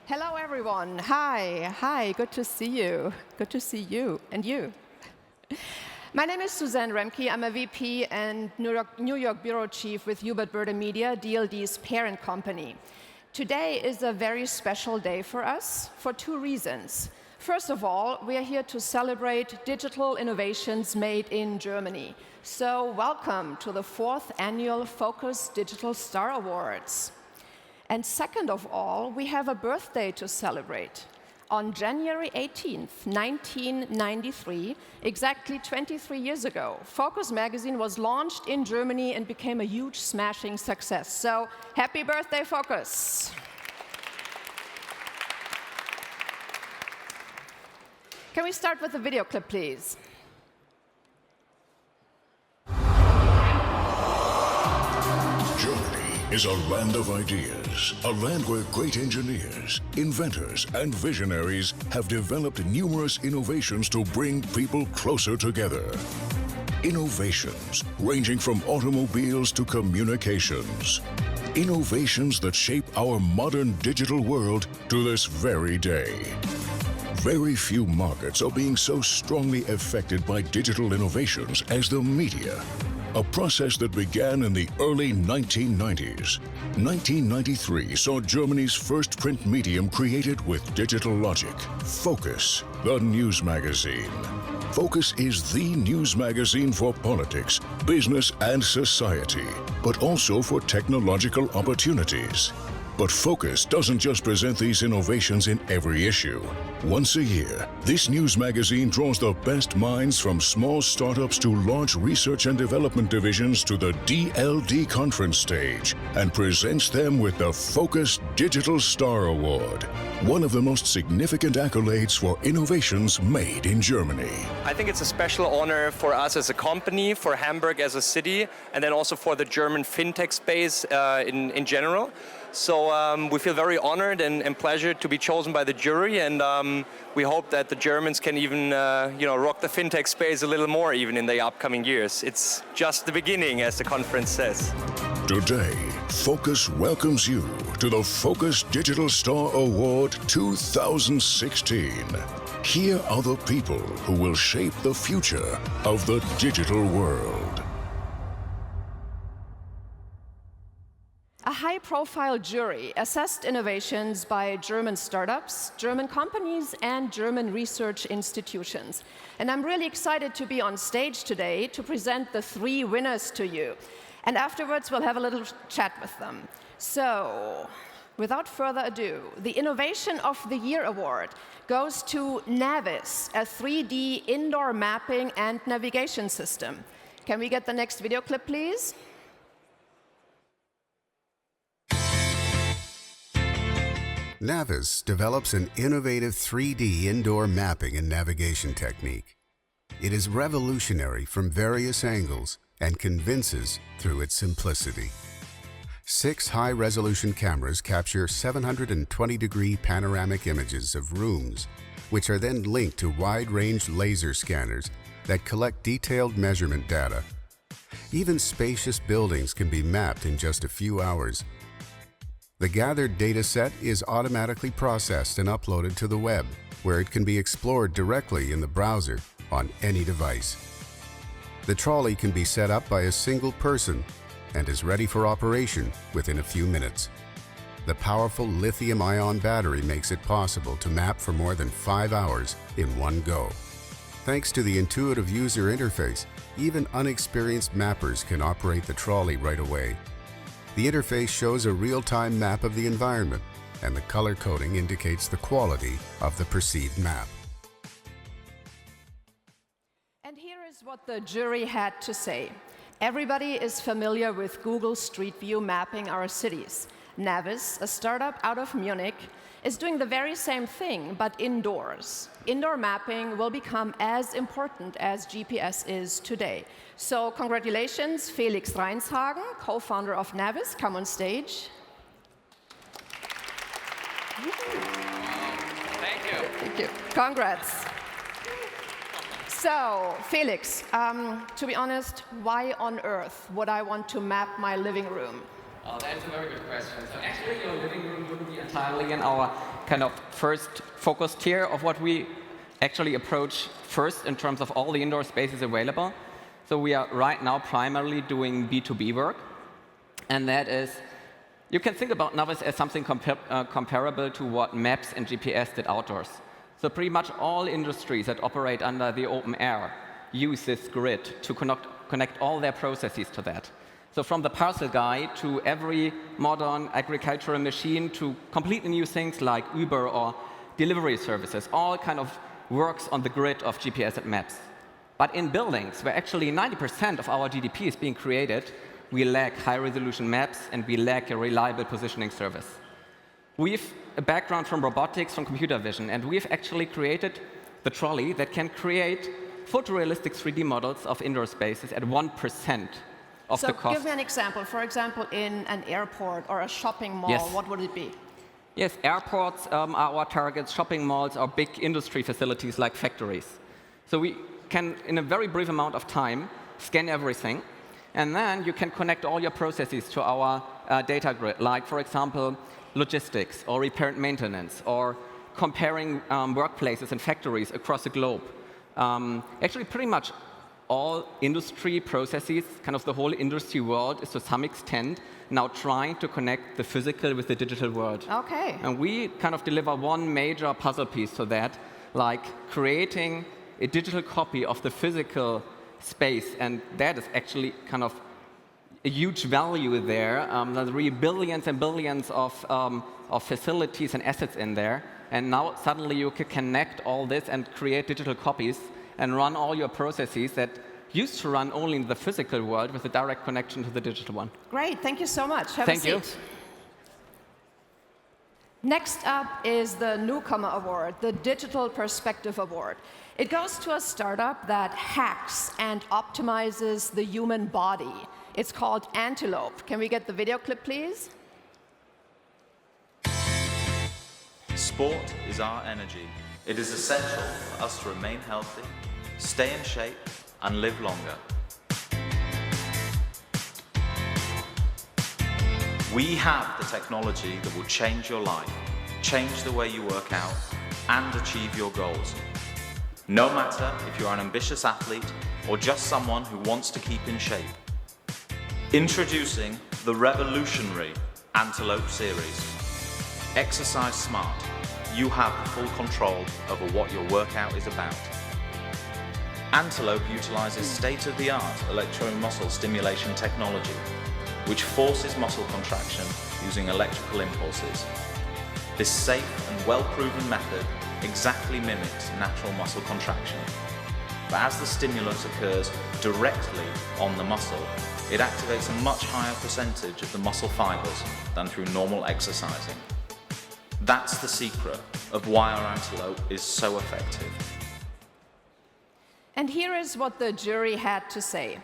Hello, everyone. Hi, good to see you. Good to see you and you. My name is Susann Remke. I'm a VP and New York Bureau Chief with Hubert Burda Media, DLD's parent company. Today is a very special day for us for two reasons. First of all, we are here to celebrate digital innovations made in Germany. So welcome to the 4th annual Focus Digital Star Awards. And second of all, we have a birthday to celebrate. On January 18th, 1993, exactly 23 years ago, Focus magazine was launched in Germany and became a huge smashing success. So happy birthday, Focus! Can we start with the video clip, please? Is a land of ideas, a land where great engineers, inventors, and visionaries have developed numerous innovations to bring people closer together. Innovations ranging from automobiles to communications. Innovations that shape our modern digital world to this very day. Very few markets are being so strongly affected by digital innovations as the media. A process that began in the early 1990s. 1993 saw Germany's first print medium created with digital logic. Focus, the news magazine. Focus is the news magazine for politics, business, and society, but also for technological opportunities. But Focus doesn't just present these innovations in every issue. Once a year, this news magazine draws the best minds from small startups to large research and development divisions to the DLD conference stage and presents them with the Focus Digital Star Award, one of the most significant accolades for innovations made in Germany. I think it's a special honor for us as a company, for Hamburg as a city, and then also for the German fintech space in general. So we feel very honored and pleasured to be chosen by the jury, and we hope that the Germans can even rock the fintech space a little more even in the upcoming years. It's just the beginning, as the conference says. Today, Focus welcomes you to the Focus Digital Star Award 2016. Here are the people who will shape the future of the digital world. A high-profile jury assessed innovations by German startups, German companies, and German research institutions. And I'm really excited to be on stage today to present the 3 winners to you. And afterwards, we'll have a little chat with them. So, without further ado, the Innovation of the Year award goes to Navis, a 3D indoor mapping and navigation system. Can we get the next video clip, please? Navis develops an innovative 3D indoor mapping and navigation technique. It is revolutionary from various angles and convinces through its simplicity. 6 high-resolution cameras capture 720-degree panoramic images of rooms, which are then linked to wide-range laser scanners that collect detailed measurement data. Even spacious buildings can be mapped in just a few hours. The gathered data set is automatically processed and uploaded to the web, where it can be explored directly in the browser on any device. The trolley can be set up by a single person and is ready for operation within a few minutes. The powerful lithium-ion battery makes it possible to map for more than 5 hours in one go. Thanks to the intuitive user interface, even unexperienced mappers can operate the trolley right away. The interface shows a real-time map of the environment, and the color coding indicates the quality of the perceived map. And here is what the jury had to say. Everybody is familiar with Google Street View mapping our cities. Navis, a startup out of Munich, is doing the very same thing, but indoors. Indoor mapping will become as important as GPS is today. So congratulations, Felix Reinshagen, co-founder of Navis. Come on stage. Thank you. Thank you. Congrats. So, Felix, to be honest, why on earth would I want to map my living room? That's a very good question. So actually, your living room wouldn't be entirely in our kind of first focus tier of what we actually approach first in terms of all the indoor spaces available. So we are right now primarily doing B2B work. And that is, you can think about Navis as something comparable to what Maps and GPS did outdoors. So pretty much all industries that operate under the open air use this grid to connect all their processes to that. So from the parcel guy to every modern agricultural machine to completely new things like Uber or delivery services, all kind of works on the grid of GPS and Maps. But in buildings, where actually 90% of our GDP is being created, we lack high-resolution maps and we lack a reliable positioning service. We've a background from robotics, from computer vision, and we've actually created the trolley that can create photorealistic 3D models of indoor spaces at 1% of the cost. So give me an example. For example, in an airport or a shopping mall, Yes. what would it be? Yes, airports are our targets, shopping malls are big industry facilities like factories. So we can, in a very brief amount of time, scan everything, and then you can connect all your processes to our data grid, like, for example, logistics or repair and maintenance, or comparing workplaces and factories across the globe. Actually, pretty much all industry processes, kind of the whole industry world, is to some extent now trying to connect the physical with the digital world. Okay. And we kind of deliver one major puzzle piece to that, like creating a digital copy of the physical space, and that is actually kind of a huge value there. There's really billions and billions of facilities and assets in there, and now suddenly you can connect all this and create digital copies and run all your processes that used to run only in the physical world with a direct connection to the digital one. Great, thank you so much. Have Thank a you. seat. Next up is the Newcomer Award, the Digital Perspective Award. It goes to a startup that hacks and optimizes the human body. It's called Antelope. Can we get the video clip, please? Sport is our energy. It is essential for us to remain healthy, stay in shape, and live longer. We have the technology that will change your life, change the way you work out, and achieve your goals. No matter if you're an ambitious athlete or just someone who wants to keep in shape. Introducing the revolutionary Antelope series. Exercise smart. You have full control over what your workout is about. Antelope utilizes state-of-the-art electromuscle stimulation technology, which forces muscle contraction using electrical impulses. This safe and well-proven method exactly mimics natural muscle contraction. But as the stimulus occurs directly on the muscle, it activates a much higher percentage of the muscle fibers than through normal exercising. That's the secret of why our Antelope is so effective. And here is what the jury had to say.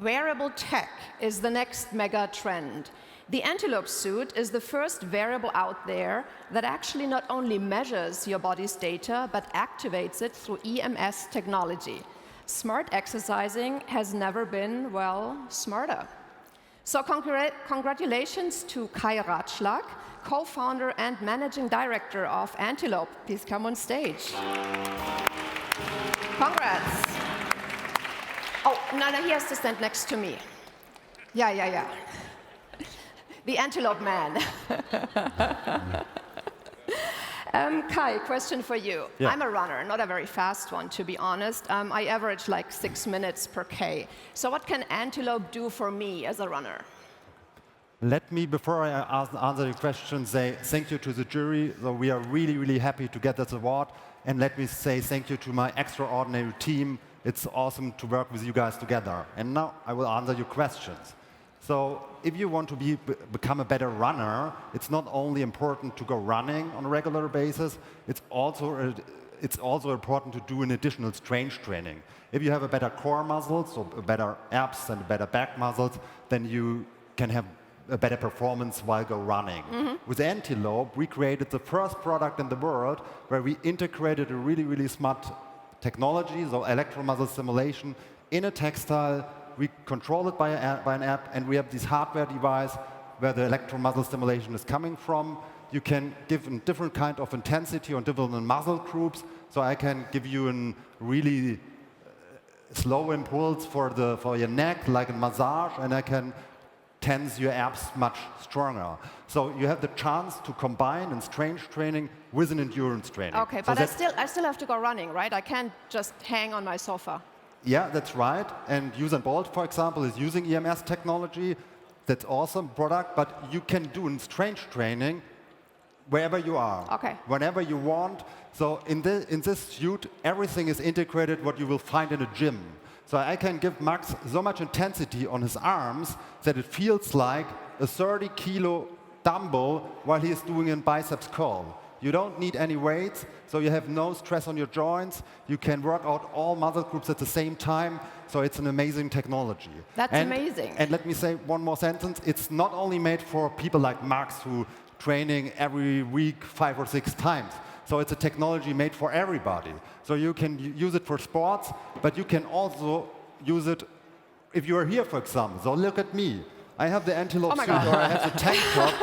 Wearable tech is the next mega trend. The Antelope suit is the first wearable out there that actually not only measures your body's data, but activates it through EMS technology. Smart exercising has never been, well, smarter. So congratulations to Kai Ratschlag, co-founder and managing director of Antelope. Please come on stage. Congrats. Oh, no, he has to stand next to me. Yeah. The Antelope man. Kai, question for you. Yeah. I'm a runner, not a very fast one, to be honest. I average like 6 minutes per K. So what can Antelope do for me as a runner? Let me, before I answer your question, say thank you to the jury. So we are really, really happy to get this award. And let me say thank you to my extraordinary team. It's awesome to work with you guys together. And now I will answer your questions. So if you want to become a better runner, it's not only important to go running on a regular basis, it's also important to do an additional strength training. If you have a better core muscles, so better abs and better back muscles, then you can have a better performance while go running. Mm-hmm. With Antelope, we created the first product in the world where we integrated a really, really smart technology, so electromuscle stimulation, in a textile. We control it by an app, and we have this hardware device where the electromuscle stimulation is coming from. you can give a different kind of intensity on different muscle groups. So I can give you a really slow impulse for your neck, like a massage, and I can tense your abs much stronger. So you have the chance to combine in strength training with an endurance training. Okay, so but I still have to go running, right? I can't just hang on my sofa. Yeah, that's right. And Usain Bolt, for example, is using EMS technology. That's awesome product, but you can do in strength training wherever you are, whenever you want. So in this suit, everything is integrated what you will find in a gym. So I can give Max so much intensity on his arms that it feels like a 30-kilo dumbbell while he is doing a biceps curl. You don't need any weights, so you have no stress on your joints. You can work out all muscle groups at the same time, so it's an amazing technology. That's amazing. And let me say one more sentence. It's not only made for people like Max who training every week 5 or 6 times. So it's a technology made for everybody. So you can use it for sports, but you can also use it if you are here, for example. So look at me. I have the antelope suit, or I have the tank top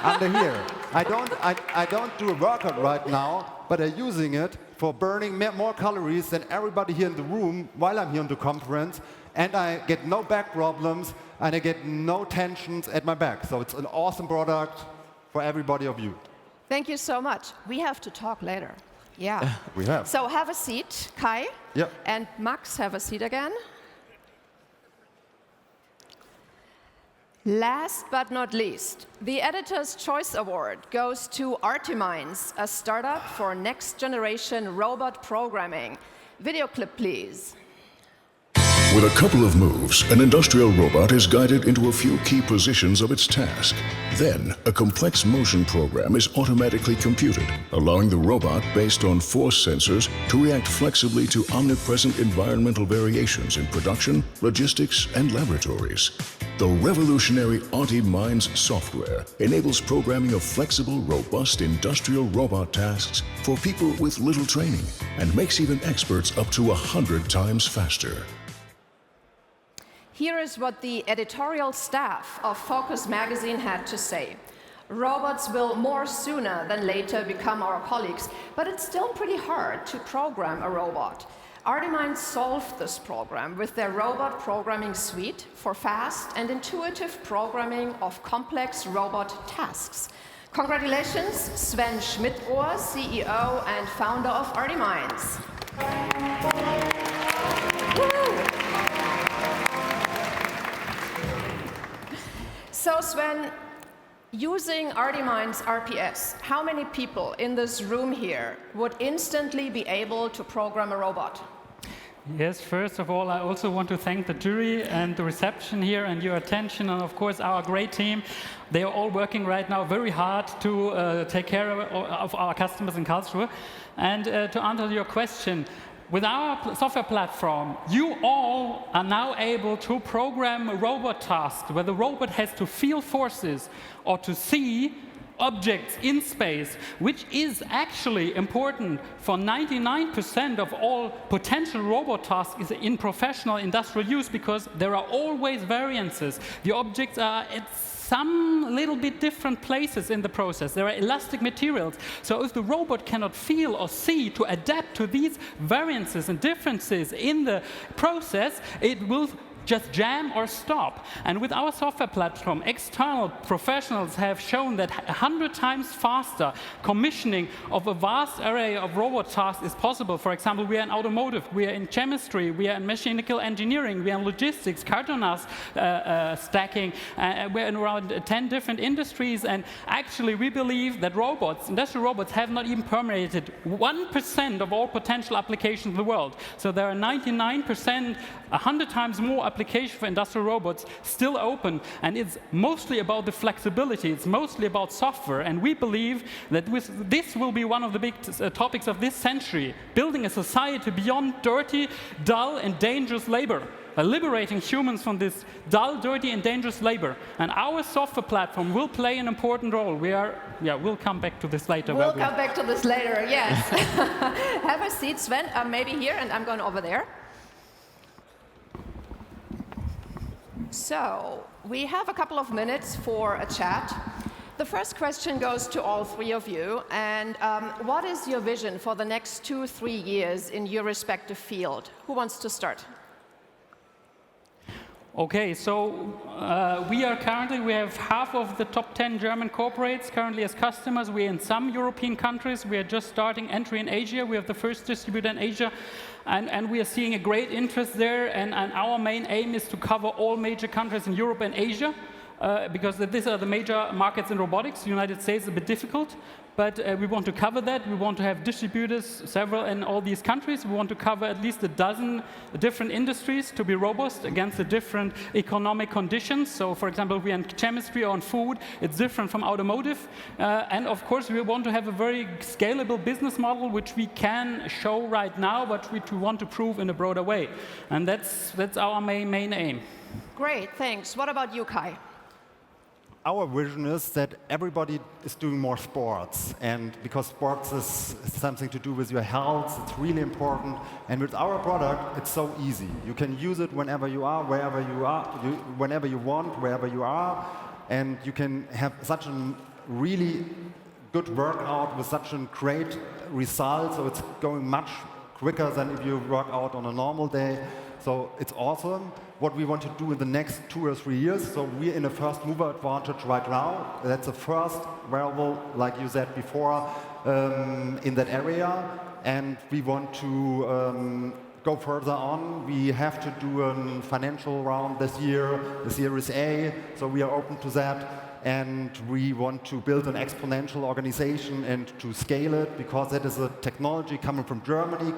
under here. I don't do a workout right now, but I'm using it for burning more calories than everybody here in the room while I'm here in the conference, and I get no back problems, and I get no tensions at my back. So it's an awesome product for everybody of you. Thank you so much. We have to talk later. Yeah. We have. So have a seat, Kai. Yep. And Max, have a seat again. Last but not least, the Editor's Choice Award goes to Artimines, a startup for next-generation robot programming. Video clip, please. With a couple of moves, an industrial robot is guided into a few key positions of its task. Then, a complex motion program is automatically computed, allowing the robot, based on force sensors, to react flexibly to omnipresent environmental variations in production, logistics, and laboratories. The revolutionary Artimines software enables programming of flexible, robust industrial robot tasks for people with little training and makes even experts up to 100 times faster. Here is what the editorial staff of Focus magazine had to say. Robots will more sooner than later become our colleagues, but it's still pretty hard to program a robot. Artimines solved this problem with their robot programming suite for fast and intuitive programming of complex robot tasks. Congratulations, Sven Schmidrohr, CEO and founder of Artimines. So Sven, using Artimines RPS, how many people in this room here would instantly be able to program a robot? Yes, first of all, I also want to thank the jury and the reception here and your attention, and of course our great team. They are all working right now very hard to take care of our customers in Karlsruhe. And to answer your question, with our software platform, you all are now able to program a robot task where the robot has to feel forces or to see objects in space, which is actually important for 99% of all potential robot tasks in professional industrial use, because there are always variances. The objects are at some little bit different places in the process. There are elastic materials. So if the robot cannot feel or see to adapt to these variances and differences in the process, it will just jam or stop. And with our software platform, external professionals have shown that 100 times faster commissioning of a vast array of robot tasks is possible. For example, we are in automotive, we are in chemistry, we are in mechanical engineering, we are in logistics, cartonage stacking, we're in around 10 different industries. And actually, we believe that robots, industrial robots, have not even permeated 1% of all potential applications in the world. So there are 99%, 100 times more applications for industrial robots still open, and it's mostly about the flexibility, it's mostly about software, and we believe that this will be one of the big topics of this century, building a society beyond dirty, dull, and dangerous labor, liberating humans from this dull, dirty, and dangerous labor. And our software platform will play an important role. We'll come back to this later. We'll come back to this later, yes. Have a seat, Sven, maybe here, and I'm going over there. So, we have a couple of minutes for a chat. The first question goes to all three of you. And what is your vision for the next 2-3 years in your respective field? Who wants to start? Okay, so we have half of the top 10 German corporates currently as customers. We're in some European countries. We are just starting entry in Asia. We have the first distributor in Asia. And we are seeing a great interest there. And our main aim is to cover all major countries in Europe and Asia. Because these are the major markets in robotics. The United States is a bit difficult, but we want to cover that. We want to have distributors, several in all these countries. We want to cover at least a dozen different industries to be robust against the different economic conditions. So, for example, if we are in chemistry or in food, it's different from automotive. And of course, we want to have a very scalable business model, which we can show right now, but which we want to prove in a broader way. And that's our main aim. Great, thanks. What about you, Kai? Our vision is that everybody is doing more sports, and because sports is something to do with your health, it's really important. And with our product, it's so easy. You can use it whenever you are, wherever you are, whenever you want, wherever you are, and you can have such a really good workout with such a great result. So it's going much quicker than if you work out on a normal day. So it's awesome. What we want to do in the next 2 or 3 years, so we're in a first mover advantage right now. That's the first wearable, like you said before, in that area. And we want to go further on. We have to do a financial round this year, the Series A, so we are open to that. And we want to build an exponential organization and to scale it, because that is a technology coming from Germany,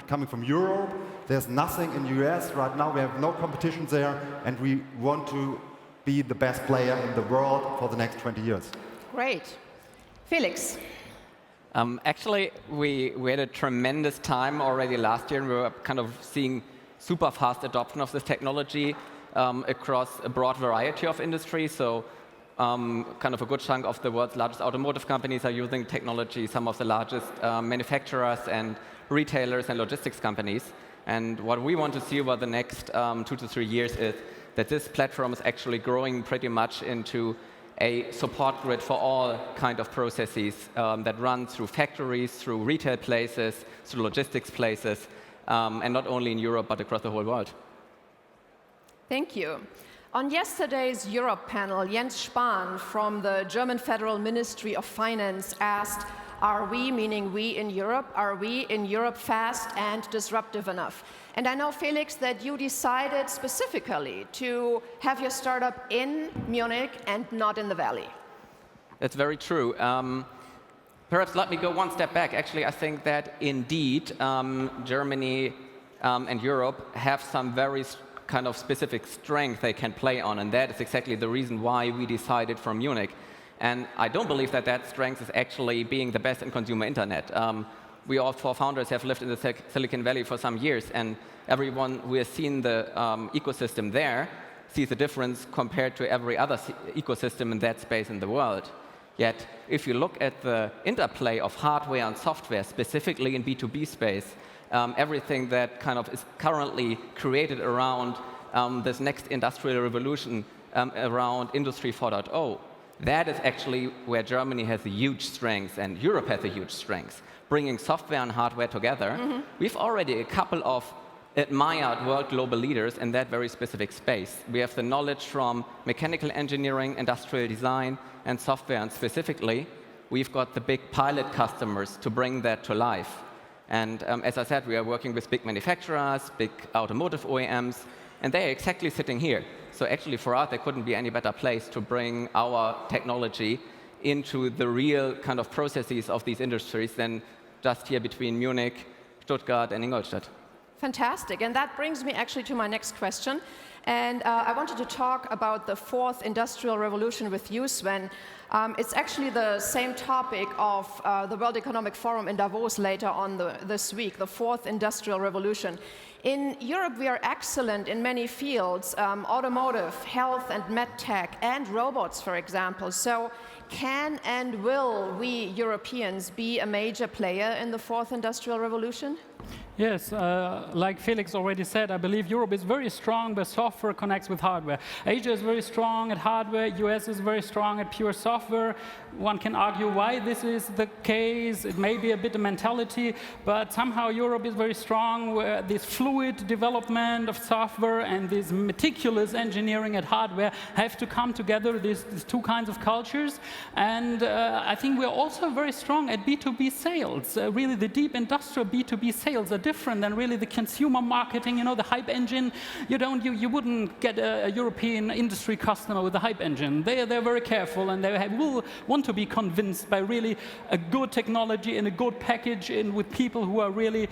coming from Europe. There's nothing in the US right now. We have no competition there, and we want to be the best player in the world for the next 20 years. Great. Felix? Actually, we had a tremendous time already last year, and we were kind of seeing super fast adoption of this technology across a broad variety of industries. So kind of a good chunk of the world's largest automotive companies are using technology, some of the largest manufacturers and retailers and logistics companies. And what we want to see over the next 2 to 3 years is that this platform is actually growing pretty much into a support grid for all kind of processes that run through factories, through retail places, through logistics places, and not only in Europe, but across the whole world. Thank you. On yesterday's Europe panel, Jens Spahn from the German Federal Ministry of Finance asked, are we, meaning we in Europe, are we in Europe fast and disruptive enough? And I know, Felix, that you decided specifically to have your startup in Munich and not in the Valley. That's very true. Perhaps let me go one step back. Actually, I think that indeed Germany and Europe have some very kind of specific strength they can play on, and that is exactly the reason why we decided from Munich. And I don't believe that that strength is actually being the best in consumer internet. We all four founders have lived in the Silicon Valley for some years, and everyone who has seen the ecosystem there sees the difference compared to every other ecosystem in that space in the world. Yet, if you look at the interplay of hardware and software, specifically in B2B space, everything that kind of is currently created around this next industrial revolution, around Industry 4.0, that is actually where Germany has a huge strength and Europe has a huge strength. Bringing software and hardware together, we've already a couple of admired world global leaders in that very specific space. We have the knowledge from mechanical engineering, industrial design, and software, and specifically, we've got the big pilot customers to bring that to life. And as I said, we are working with big manufacturers, big automotive OEMs, and they're exactly sitting here. So actually, for us, there couldn't be any better place to bring our technology into the real kind of processes of these industries than just here between Munich, Stuttgart, and Ingolstadt. Fantastic. And that brings me actually to my next question. And I wanted to talk about the fourth industrial revolution with you, Sven. It's actually the same topic of the World Economic Forum in Davos later on this week, the fourth industrial revolution. In Europe, we are excellent in many fields, automotive, health and medtech, and robots, for example. So can and will we Europeans be a major player in the fourth industrial revolution? Yes, like Felix already said, I believe Europe is very strong where software connects with hardware. Asia is very strong at hardware, US is very strong at pure software. software. One can argue why this is the case. It may be a bit of mentality, but somehow Europe is very strong where this fluid development of software and this meticulous engineering at hardware have to come together, these two kinds of cultures. And I think we're also very strong at B2B sales. Really, the deep industrial B2B sales are different than really the consumer marketing. You know, the hype engine, you wouldn't get a European industry customer with a hype engine. They're very careful, and they will want to be convinced by really a good technology and a good package and with people who are really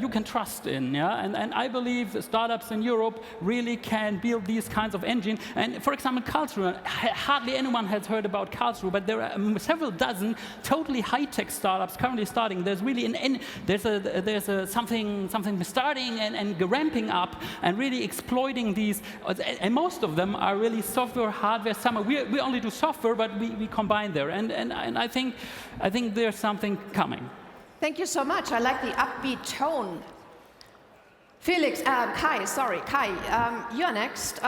you can trust in. Yeah? And I believe startups in Europe really can build these kinds of engine. And for example, Karlsruhe, hardly anyone has heard about Karlsruhe, but there are several dozen totally high-tech startups currently starting. There's really something starting and ramping up and really exploiting these. And most of them are really software, hardware. We only do software, but we combine there. And I think there's something coming. Thank you so much. I like the upbeat tone. Kai, you're next.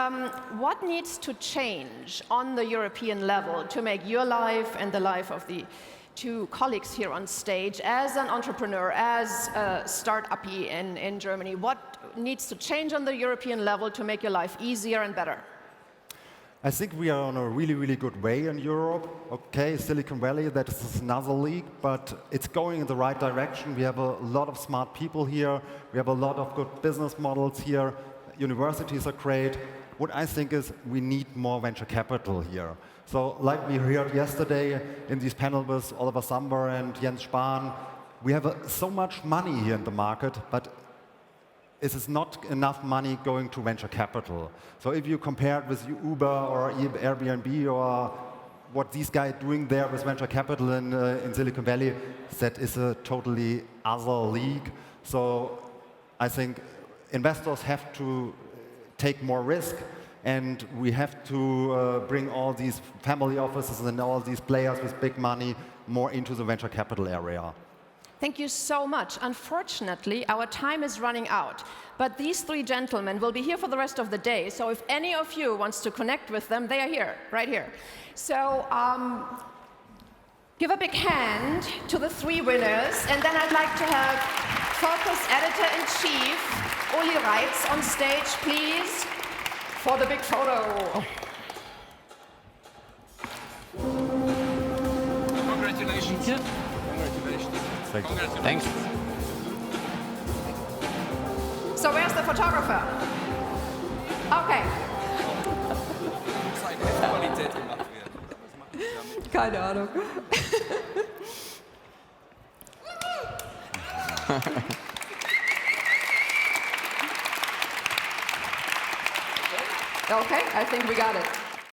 What needs to change on the European level to make your life and the life of the two colleagues here on stage as an entrepreneur, as a startup-y in Germany? What needs to change on the European level to make your life easier and better? I think we are on a really, really good way in Europe. Okay, Silicon Valley, that is another league, but it's going in the right direction. We have a lot of smart people here. We have a lot of good business models here. Universities are great. What I think is we need more venture capital here. So like we heard yesterday in these panels with Oliver Samwer and Jens Spahn, we have so much money here in the market, but it is not enough money going to venture capital. So if you compare it with Uber or Airbnb or what these guys are doing there with venture capital in Silicon Valley, that is a totally other league. So I think investors have to take more risk, and we have to bring all these family offices and all these players with big money more into the venture capital area. Thank you so much. Unfortunately, our time is running out. But these three gentlemen will be here for the rest of the day. So if any of you wants to connect with them, they are here, right here. So give a big hand to the three winners. And then I'd like to have Focus Editor-in-Chief Uli Reitz on stage, please, for the big photo. Congratulations. Yeah. Thanks. So where's the photographer? Okay. Keine Ahnung. Okay, I think we got it.